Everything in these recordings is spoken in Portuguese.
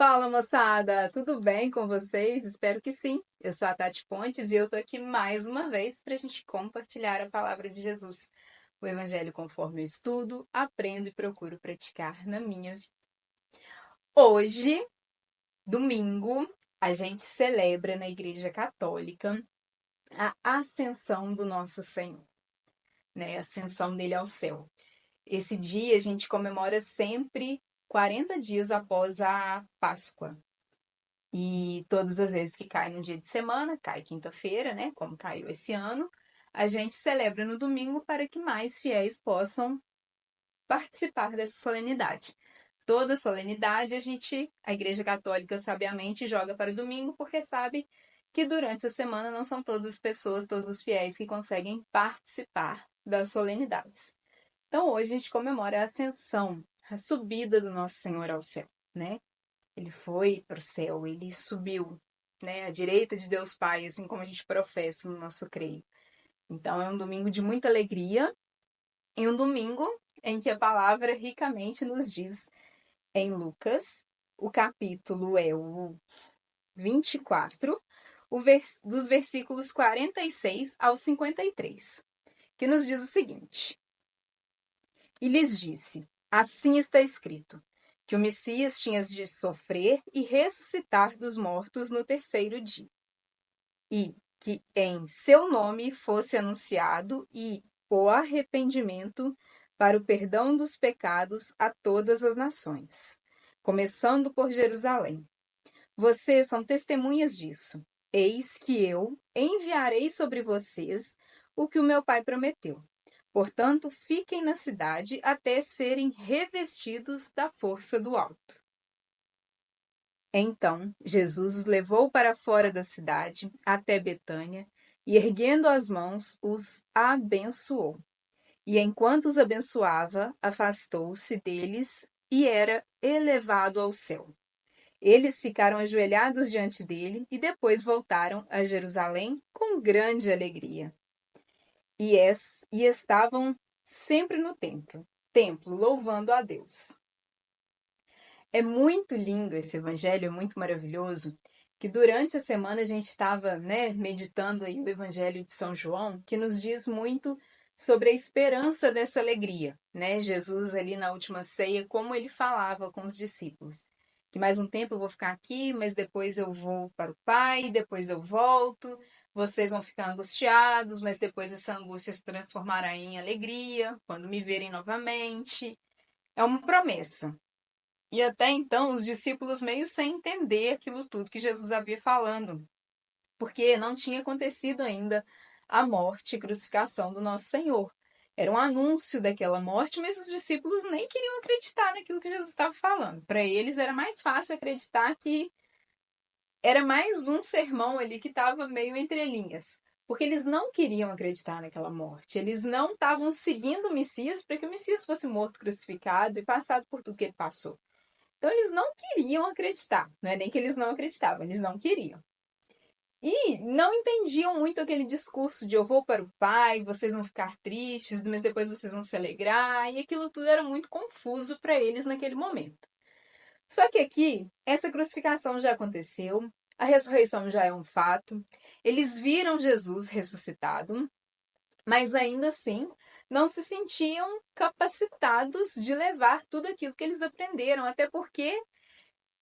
Fala, moçada! Tudo bem com vocês? Espero que sim. Eu sou a Tati Pontes e eu tô aqui mais uma vez para a gente compartilhar a palavra de Jesus, o Evangelho conforme eu estudo, aprendo e procuro praticar na minha vida. Hoje, domingo, a gente celebra na Igreja Católica a ascensão do nosso Senhor, né? A ascensão dele ao céu. Esse dia a gente comemora sempre 40 dias após a Páscoa. E todas as vezes que cai no dia de semana, cai quinta-feira, né? Como caiu esse ano, a gente celebra no domingo para que mais fiéis possam participar dessa solenidade. Toda solenidade a Igreja Católica sabiamente joga para o domingo, porque sabe que durante a semana não são todas as pessoas, todos os fiéis que conseguem participar das solenidades. Então hoje a gente comemora a ascensão, a subida do nosso Senhor ao céu, né? Ele foi para o céu, ele subiu, né, à direita de Deus Pai, assim como a gente professa no nosso creio. Então é um domingo de muita alegria e um domingo em que a palavra ricamente nos diz em Lucas, o capítulo é o 24, dos versículos 46 ao 53, que nos diz o seguinte: E lhes disse: Assim está escrito, que o Messias tinha de sofrer e ressuscitar dos mortos no terceiro dia, e que em seu nome fosse anunciado e o arrependimento para o perdão dos pecados a todas as nações, começando por Jerusalém. Vocês são testemunhas disso. Eis que eu enviarei sobre vocês o que o meu Pai prometeu. Portanto, fiquem na cidade até serem revestidos da força do alto. Então, Jesus os levou para fora da cidade, até Betânia, e erguendo as mãos, os abençoou. E enquanto os abençoava, afastou-se deles e era elevado ao céu. Eles ficaram ajoelhados diante dele e depois voltaram a Jerusalém com grande alegria. E estavam sempre no templo, louvando a Deus. É muito lindo esse evangelho, é muito maravilhoso, que durante a semana a gente estava, né, meditando aí o evangelho de São João, que nos diz muito sobre a esperança dessa alegria, né? Jesus ali na última ceia, como ele falava com os discípulos, que mais um tempo eu vou ficar aqui, mas depois eu vou para o Pai, depois eu volto, vocês vão ficar angustiados, mas depois essa angústia se transformará em alegria quando me verem novamente. É uma promessa. E até então, os discípulos meio sem entender aquilo tudo que Jesus havia falando, porque não tinha acontecido ainda a morte e crucificação do nosso Senhor. Era um anúncio daquela morte, mas os discípulos nem queriam acreditar naquilo que Jesus estava falando. Para eles era mais fácil acreditar que era mais um sermão ali que estava meio entre linhas, porque eles não queriam acreditar naquela morte. Eles não estavam seguindo o Messias para que o Messias fosse morto, crucificado e passado por tudo que ele passou. Então eles não queriam acreditar, não é nem que eles não acreditavam, eles não queriam. E não entendiam muito aquele discurso de eu vou para o Pai, vocês vão ficar tristes, mas depois vocês vão se alegrar, e aquilo tudo era muito confuso para eles naquele momento. Só que aqui, essa crucificação já aconteceu, a ressurreição já é um fato, eles viram Jesus ressuscitado, mas ainda assim não se sentiam capacitados de levar tudo aquilo que eles aprenderam, até porque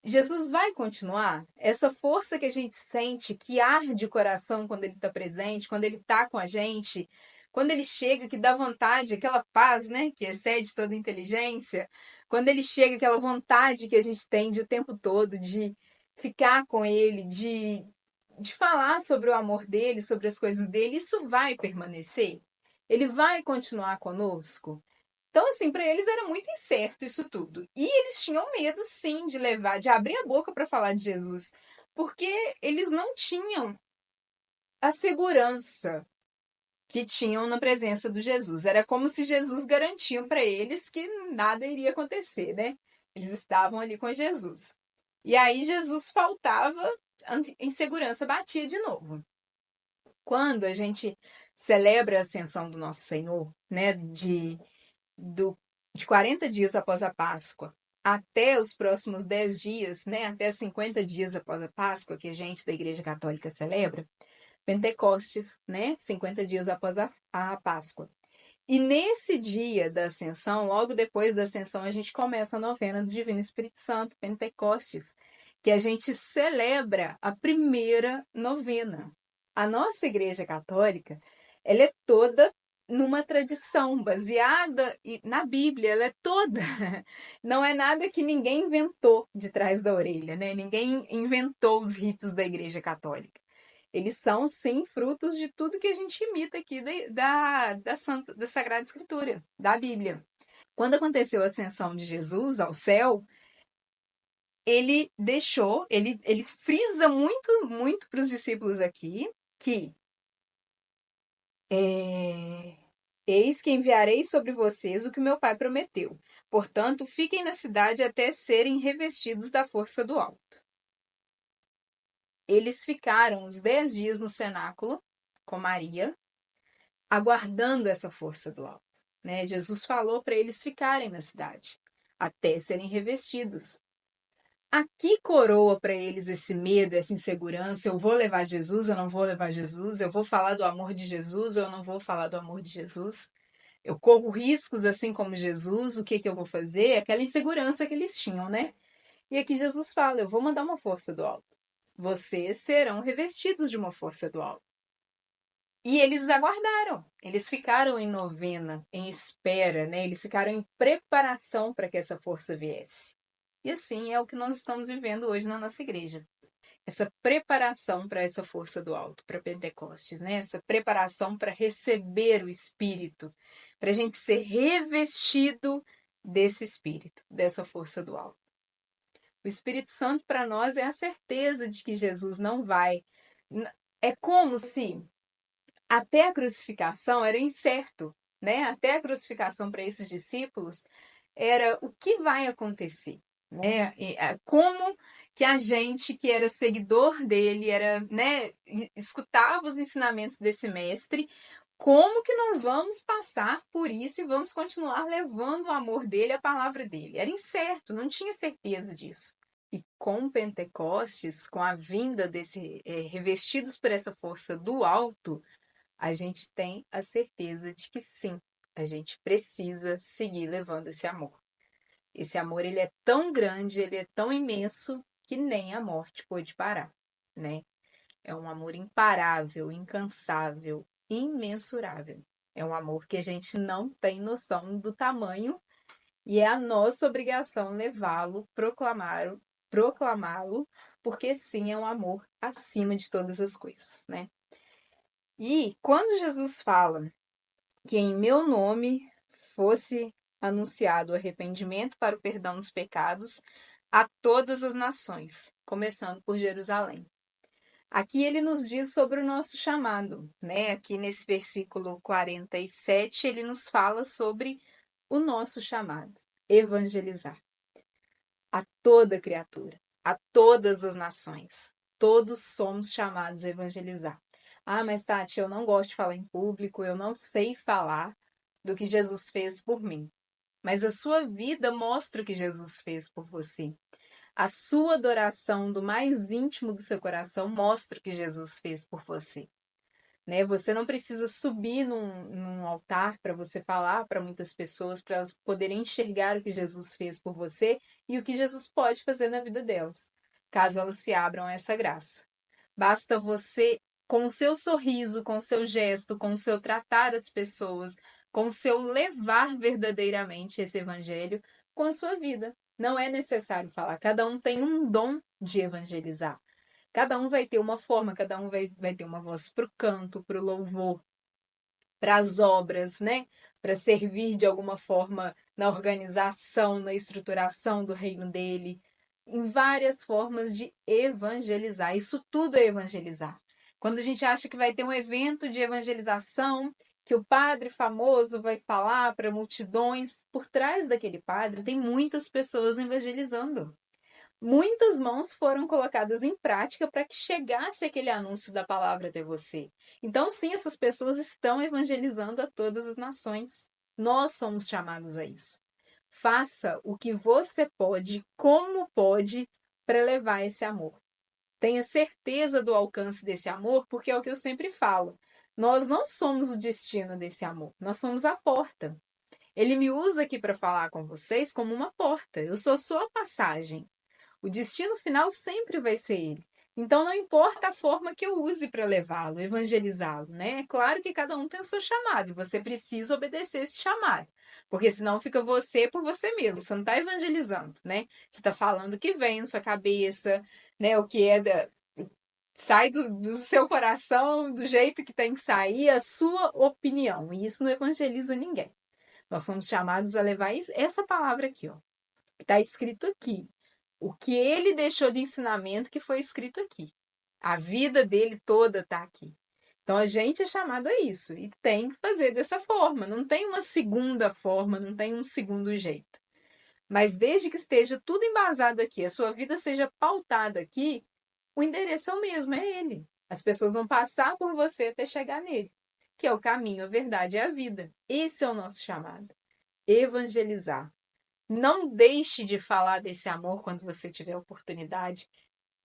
Jesus vai continuar. Essa força que a gente sente, que arde o coração quando ele está presente, quando ele está com a gente, quando ele chega, que dá vontade, aquela paz, né, que excede toda inteligência, quando ele chega, aquela vontade que a gente tem de o tempo todo de ficar com ele, de falar sobre o amor dele, sobre as coisas dele, isso vai permanecer? Ele vai continuar conosco? Então, assim, para eles era muito incerto isso tudo. E eles tinham medo, sim, de levar, de abrir a boca para falar de Jesus, porque eles não tinham a segurança que tinham na presença do Jesus. Era como se Jesus garantia para eles que nada iria acontecer, né? Eles estavam ali com Jesus. E aí Jesus faltava, a insegurança batia de novo. Quando a gente celebra a ascensão do nosso Senhor, né, do de 40 dias após a Páscoa, até os próximos 10 dias, né, até 50 dias após a Páscoa, que a gente da Igreja Católica celebra, Pentecostes, né, 50 dias após a Páscoa. E nesse dia da Ascensão, logo depois da Ascensão, a gente começa a novena do Divino Espírito Santo, Pentecostes, que a gente celebra a primeira novena. A nossa Igreja Católica, ela é toda numa tradição baseada na Bíblia, ela é toda. Não é nada que ninguém inventou de trás da orelha, né? Ninguém inventou os ritos da Igreja Católica. Eles são, sim, frutos de tudo que a gente imita aqui da Sagrada Escritura, da Bíblia. Quando aconteceu a ascensão de Jesus ao céu, ele frisa muito, muito para os discípulos aqui que eis que enviarei sobre vocês o que meu pai prometeu. Portanto, fiquem na cidade até serem revestidos da força do alto. Eles ficaram os 10 dias no cenáculo com Maria, aguardando essa força do alto. Né? Jesus falou para eles ficarem na cidade até serem revestidos. Aqui coroa para eles esse medo, essa insegurança. Eu vou levar Jesus, eu não vou levar Jesus. Eu vou falar do amor de Jesus, eu não vou falar do amor de Jesus. Eu corro riscos assim como Jesus. O que eu vou fazer? Aquela insegurança que eles tinham, né? E aqui Jesus fala: eu vou mandar uma força do alto. Vocês serão revestidos de uma força do alto. E eles aguardaram, eles ficaram em novena, em espera, né? Eles ficaram em preparação para que essa força viesse. E assim é o que nós estamos vivendo hoje na nossa igreja. Essa preparação para essa força do alto, para Pentecostes, né? Essa preparação para receber o Espírito, para a gente ser revestido desse Espírito, dessa força do alto. O Espírito Santo para nós é a certeza de que Jesus não vai. É como se até a crucificação era incerto, né? Até a crucificação para esses discípulos era o que vai acontecer, né? Como que a gente que era seguidor dele, era, né, escutava os ensinamentos desse mestre, como que nós vamos passar por isso e vamos continuar levando o amor dele, a palavra dele? Era incerto, não tinha certeza disso. E com Pentecostes, com a vinda desse revestidos por essa força do alto, a gente tem a certeza de que sim, a gente precisa seguir levando esse amor. Esse amor, ele é tão grande, ele é tão imenso que nem a morte pôde parar, né? É um amor imparável, incansável, imensurável. É um amor que a gente não tem noção do tamanho e é a nossa obrigação levá-lo, proclamá-lo, porque sim, é um amor acima de todas as coisas, né? E quando Jesus fala que em meu nome fosse anunciado o arrependimento para o perdão dos pecados a todas as nações, começando por Jerusalém. Aqui ele nos diz sobre o nosso chamado, né? Aqui nesse versículo 47, ele nos fala sobre o nosso chamado, evangelizar a toda criatura, a todas as nações. Todos somos chamados a evangelizar. Ah, mas Tati, eu não gosto de falar em público, eu não sei falar do que Jesus fez por mim. Mas a sua vida mostra o que Jesus fez por você. A sua adoração do mais íntimo do seu coração mostra o que Jesus fez por você. Né? Você não precisa subir num altar para você falar para muitas pessoas, para elas poderem enxergar o que Jesus fez por você e o que Jesus pode fazer na vida delas, caso elas se abram a essa graça. Basta você, com o seu sorriso, com o seu gesto, com o seu tratar as pessoas, com o seu levar verdadeiramente esse evangelho com a sua vida. Não é necessário falar, cada um tem um dom de evangelizar. Cada um vai ter uma forma, cada um vai ter uma voz para o canto, para o louvor, para as obras, né? Para servir de alguma forma na organização, na estruturação do reino dele, em várias formas de evangelizar. Isso tudo é evangelizar. Quando a gente acha que vai ter um evento de evangelização, que o padre famoso vai falar para multidões, por trás daquele padre tem muitas pessoas evangelizando. Muitas mãos foram colocadas em prática para que chegasse aquele anúncio da palavra até você. Então, sim, essas pessoas estão evangelizando a todas as nações. Nós somos chamados a isso. Faça o que você pode, como pode, para levar esse amor. Tenha certeza do alcance desse amor, porque é o que eu sempre falo. Nós não somos o destino desse amor, nós somos a porta. Ele me usa aqui para falar com vocês como uma porta. Eu sou só a passagem. O destino final sempre vai ser ele. Então não importa a forma que eu use para levá-lo, evangelizá-lo, né? É claro que cada um tem o seu chamado e você precisa obedecer esse chamado, porque senão fica você por você mesmo. Você não está evangelizando, né? Você está falando o que vem na sua cabeça, né? O que é sai do seu coração, do jeito que tem que sair, a sua opinião. E isso não evangeliza ninguém. Nós somos chamados a levar essa palavra aqui, ó, que está escrito aqui. O que ele deixou de ensinamento que foi escrito aqui. A vida dele toda está aqui. Então a gente é chamado a isso e tem que fazer dessa forma. Não tem uma segunda forma, não tem um segundo jeito. Mas desde que esteja tudo embasado aqui, a sua vida seja pautada aqui, o endereço é o mesmo, é ele. As pessoas vão passar por você até chegar nele, que é o caminho, a verdade e a vida. Esse é o nosso chamado. Evangelizar. Não deixe de falar desse amor quando você tiver oportunidade.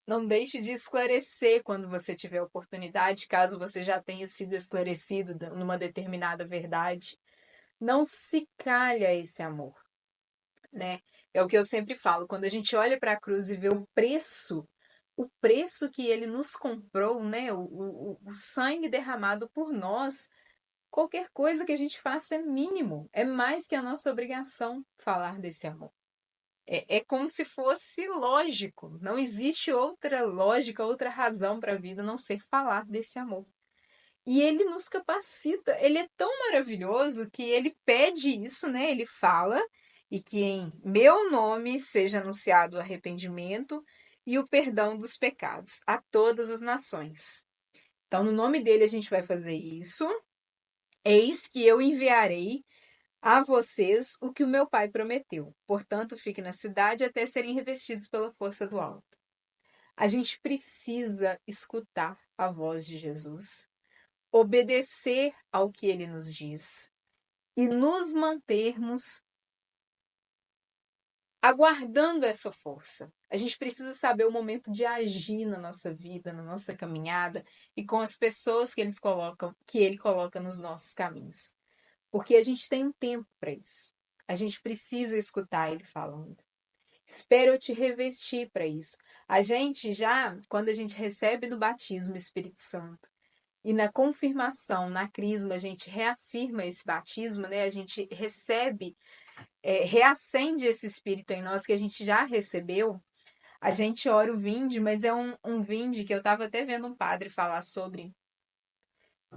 Não deixe de esclarecer quando você tiver oportunidade, caso você já tenha sido esclarecido numa determinada verdade. Não se calha esse amor, né? É o que eu sempre falo, quando a gente olha para a cruz e vê o preço que ele nos comprou, né? O sangue derramado por nós, qualquer coisa que a gente faça é mínimo, é mais que a nossa obrigação falar desse amor. É como se fosse lógico, não existe outra lógica, outra razão para a vida a não ser falar desse amor. E ele nos capacita, ele é tão maravilhoso que ele pede isso, né? Ele fala, e que em meu nome seja anunciado o arrependimento e o perdão dos pecados a todas as nações. Então, no nome dele a gente vai fazer isso. Eis que eu enviarei a vocês o que o meu pai prometeu. Portanto, fiquem na cidade até serem revestidos pela força do alto. A gente precisa escutar a voz de Jesus, obedecer ao que ele nos diz e nos mantermos aguardando essa força. A gente precisa saber o momento de agir na nossa vida, na nossa caminhada e com as pessoas que ele coloca nos nossos caminhos. Porque a gente tem um tempo para isso. A gente precisa escutar ele falando. Espero eu te revestir para isso. A gente já, quando a gente recebe no batismo o Espírito Santo e na confirmação, na crisma, a gente reafirma esse batismo, né? A gente recebe, reacende esse Espírito em nós que a gente já recebeu. A gente ora o vinde, mas é um vinde que eu estava até vendo um padre falar sobre,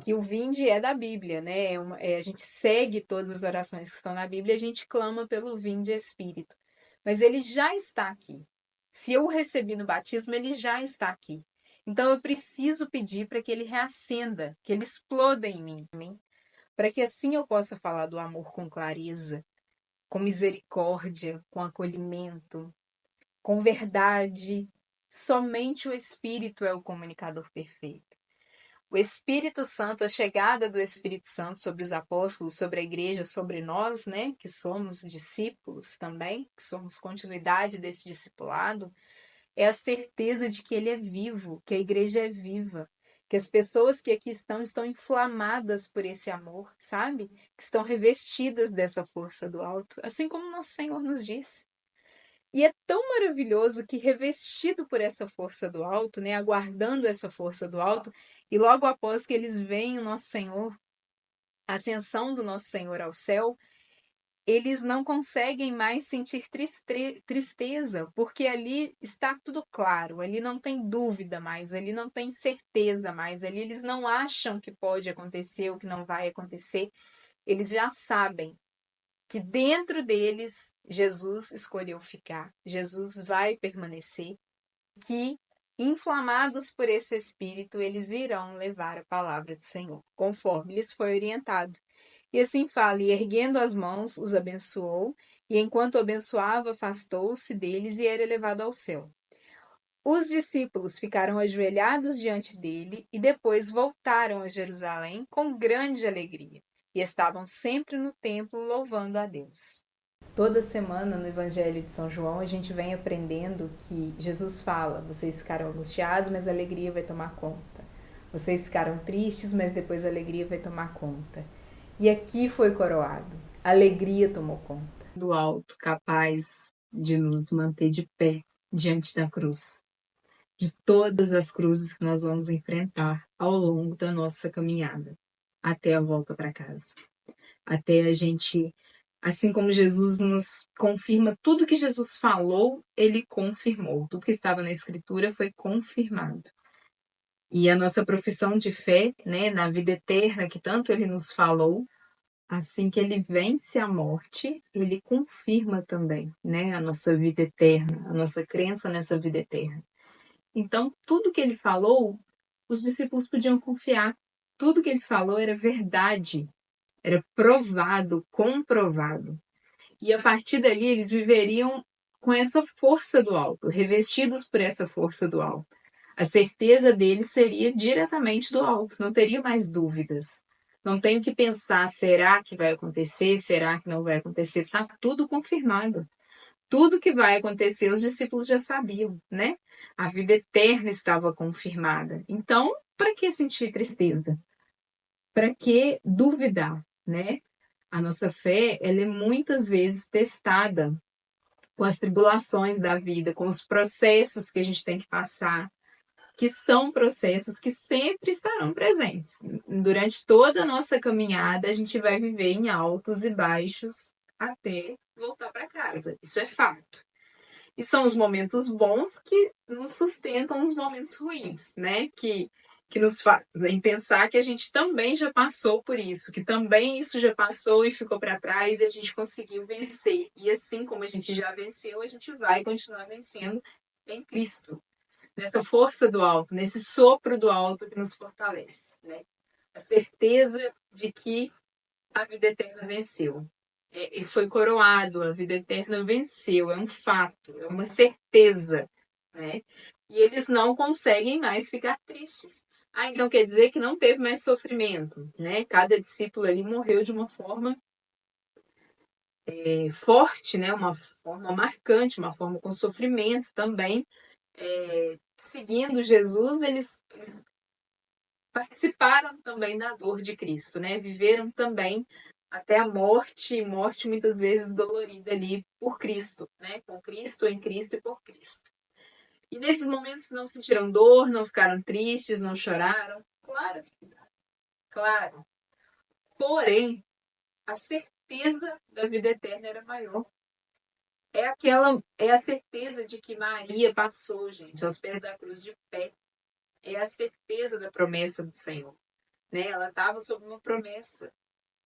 que o vinde é da Bíblia, né? A gente segue todas as orações que estão na Bíblia, a gente clama pelo vinde Espírito. Mas ele já está aqui. Se eu o recebi no batismo, ele já está aqui. Então eu preciso pedir para que ele reacenda, que ele exploda em mim, para que assim eu possa falar do amor com clareza, com misericórdia, com acolhimento, com verdade. Somente o Espírito é o comunicador perfeito. O Espírito Santo, a chegada do Espírito Santo sobre os apóstolos, sobre a igreja, sobre nós, né, que somos discípulos também, que somos continuidade desse discipulado, é a certeza de que ele é vivo, que a igreja é viva, que as pessoas que aqui estão inflamadas por esse amor, sabe? Que estão revestidas dessa força do alto, assim como nosso Senhor nos disse. E é tão maravilhoso que, revestido por essa força do alto, né, aguardando essa força do alto, e logo após que eles veem o nosso Senhor, a ascensão do nosso Senhor ao céu, eles não conseguem mais sentir tristeza, porque ali está tudo claro, ali não tem dúvida mais, ali não tem certeza mais, ali eles não acham que pode acontecer ou que não vai acontecer, eles já sabem que dentro deles Jesus escolheu ficar, Jesus vai permanecer, que inflamados por esse espírito, eles irão levar a palavra do Senhor, conforme lhes foi orientado. E assim fala, e erguendo as mãos, os abençoou, e enquanto abençoava, afastou-se deles e era elevado ao céu. Os discípulos ficaram ajoelhados diante dele e depois voltaram a Jerusalém com grande alegria e estavam sempre no templo louvando a Deus. Toda semana no Evangelho de São João a gente vem aprendendo que Jesus fala: vocês ficaram angustiados, mas a alegria vai tomar conta. Vocês ficaram tristes, mas depois a alegria vai tomar conta. E aqui foi coroado. A alegria tomou conta. Do alto, capaz de nos manter de pé diante da cruz. De todas as cruzes que nós vamos enfrentar ao longo da nossa caminhada, até a volta para casa. Até a gente, assim como Jesus nos confirma, tudo que Jesus falou, ele confirmou. Tudo que estava na Escritura foi confirmado. E a nossa profissão de fé, né, na vida eterna que tanto ele nos falou, assim que ele vence a morte, ele confirma também, né, a nossa vida eterna, a nossa crença nessa vida eterna. Então, tudo que ele falou, os discípulos podiam confiar. Tudo que ele falou era verdade, era provado, comprovado. E a partir dali eles viveriam com essa força do alto, revestidos por essa força do alto. A certeza deles seria diretamente do alto, não teria mais dúvidas. Não tenho que pensar, será que vai acontecer, será que não vai acontecer? Está tudo confirmado. Tudo que vai acontecer, os discípulos já sabiam, né? A vida eterna estava confirmada. Então, para que sentir tristeza? Para que duvidar, né? A nossa fé, ela é muitas vezes testada com as tribulações da vida, com os processos que a gente tem que passar, que são processos que sempre estarão presentes. Durante toda a nossa caminhada, a gente vai viver em altos e baixos até voltar para casa. Isso é fato. E são os momentos bons que nos sustentam nos momentos ruins, né? Que nos fazem pensar que a gente também já passou por isso, que também isso já passou e ficou para trás e a gente conseguiu vencer. E assim como a gente já venceu, a gente vai continuar vencendo em Cristo, nessa força do alto, nesse sopro do alto que nos fortalece, né? A certeza de que a vida eterna venceu. E foi coroado, a vida eterna venceu, é um fato, é uma certeza, né? E eles não conseguem mais ficar tristes. Ah, então quer dizer que não teve mais sofrimento, né? Cada discípulo ali morreu de uma forma forte, né? Uma forma marcante, uma forma com sofrimento também. Seguindo Jesus, eles participaram também da dor de Cristo, né? Viveram também até a morte, morte muitas vezes dolorida ali por Cristo, né? Com Cristo, em Cristo e por Cristo. E nesses momentos não sentiram dor, não ficaram tristes, não choraram. Claro, claro. Porém, a certeza da vida eterna era maior. É a certeza de que Maria passou, gente, aos pés da cruz de pé. É a certeza da promessa do Senhor, né? Ela estava sob uma promessa.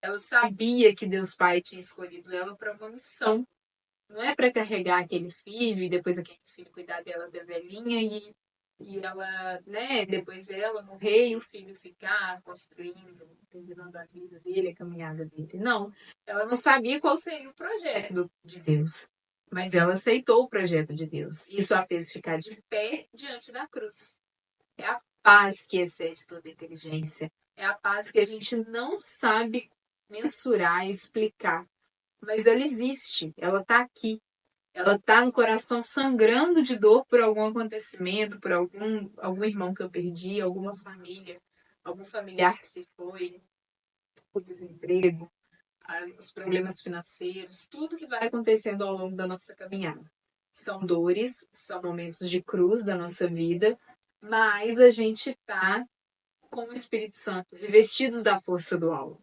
Ela sabia que Deus Pai tinha escolhido ela para uma missão. Não é para carregar aquele filho e depois aquele filho cuidar dela da velhinha e ela, né, depois ela morrer e o filho ficar construindo, terminando a vida dele, a caminhada dele. Não, ela não sabia qual seria o projeto de Deus, mas ela aceitou o projeto de Deus. Isso a fez ficar de pé diante da cruz. É a paz que excede toda inteligência. É a paz que a gente não sabe mensurar, explicar. Mas ela existe, ela está aqui. Ela está no coração sangrando de dor por algum acontecimento, por algum irmão que eu perdi, alguma família, algum familiar que se foi, o desemprego, os problemas financeiros, tudo que vai acontecendo ao longo da nossa caminhada. São dores, são momentos de cruz da nossa vida, mas a gente está com o Espírito Santo, revestidos da força do alto.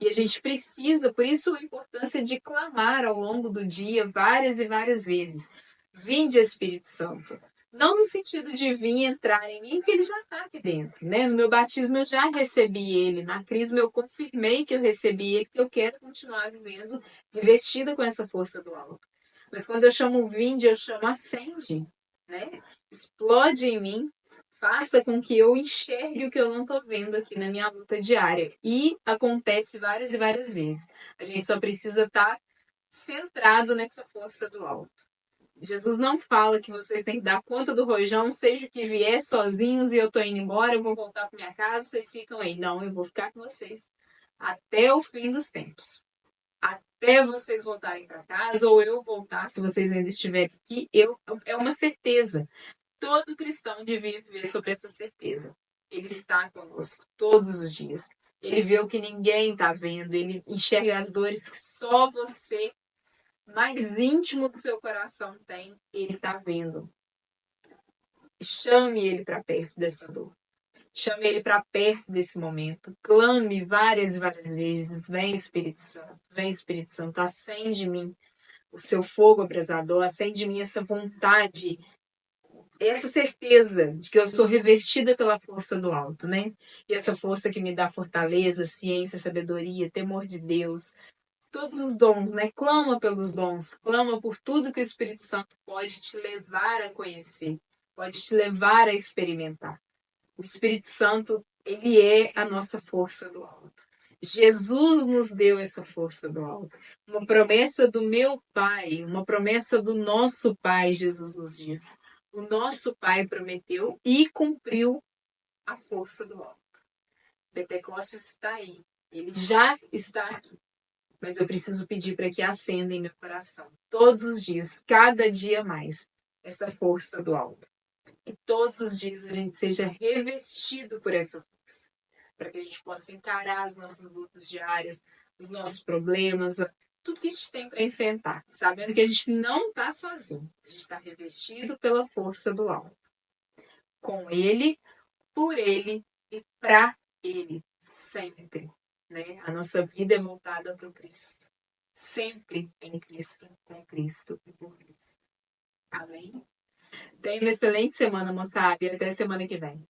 E a gente precisa, por isso a importância de clamar ao longo do dia várias e várias vezes. Vinde, Espírito Santo. Não no sentido de vir entrar em mim, porque ele já está aqui dentro, né? No meu batismo eu já recebi ele, na crisma eu confirmei que eu recebi ele, que eu quero continuar vivendo revestida com essa força do alto. Mas quando eu chamo vinde, eu chamo acende, né? Explode em mim, faça com que eu enxergue o que eu não estou vendo aqui na minha luta diária. E acontece várias e várias vezes. A gente só precisa estar centrado nessa força do alto. Jesus não fala que vocês têm que dar conta do rojão, seja o que vier, sozinhos, e eu estou indo embora, eu vou voltar para minha casa, vocês ficam aí. Não, eu vou ficar com vocês até o fim dos tempos. até vocês voltarem para casa, ou eu voltar, se vocês ainda estiverem aqui, é uma certeza. Todo cristão devia viver sobre essa certeza. Ele está conosco todos os dias. Ele vê o que ninguém está vendo, ele enxerga as dores que só você, mais íntimo do seu coração, tem, ele está vendo. Chame ele para perto dessa dor. Chame ele para perto desse momento. Clame várias e várias vezes. Vem Espírito Santo, acende em mim o seu fogo abrasador, acende em mim essa vontade, essa certeza de que eu sou revestida pela força do alto, né? E essa força que me dá fortaleza, ciência, sabedoria, temor de Deus, todos os dons, né? Clama pelos dons, clama por tudo que o Espírito Santo pode te levar a conhecer, pode te levar a experimentar. O Espírito Santo, ele é a nossa força do alto. Jesus nos deu essa força do alto. Uma promessa do meu Pai, uma promessa do nosso Pai, Jesus nos diz. O nosso Pai prometeu e cumpriu a força do alto. Pentecostes está aí. Ele já está aqui. Mas eu preciso pedir para que acenda em meu coração, todos os dias, cada dia mais, essa força do alto. Que todos os dias a gente seja revestido por essa força, para que a gente possa encarar as nossas lutas diárias, os nossos problemas, tudo que a gente tem para enfrentar, sabendo que a gente não está sozinho, a gente está revestido pela força do alto. Com Ele, por Ele e para Ele, sempre. Né? A nossa vida é voltada para o Cristo. Sempre em Cristo, com Cristo e por Cristo. Amém? Tenha uma excelente semana, moçada, e até semana que vem.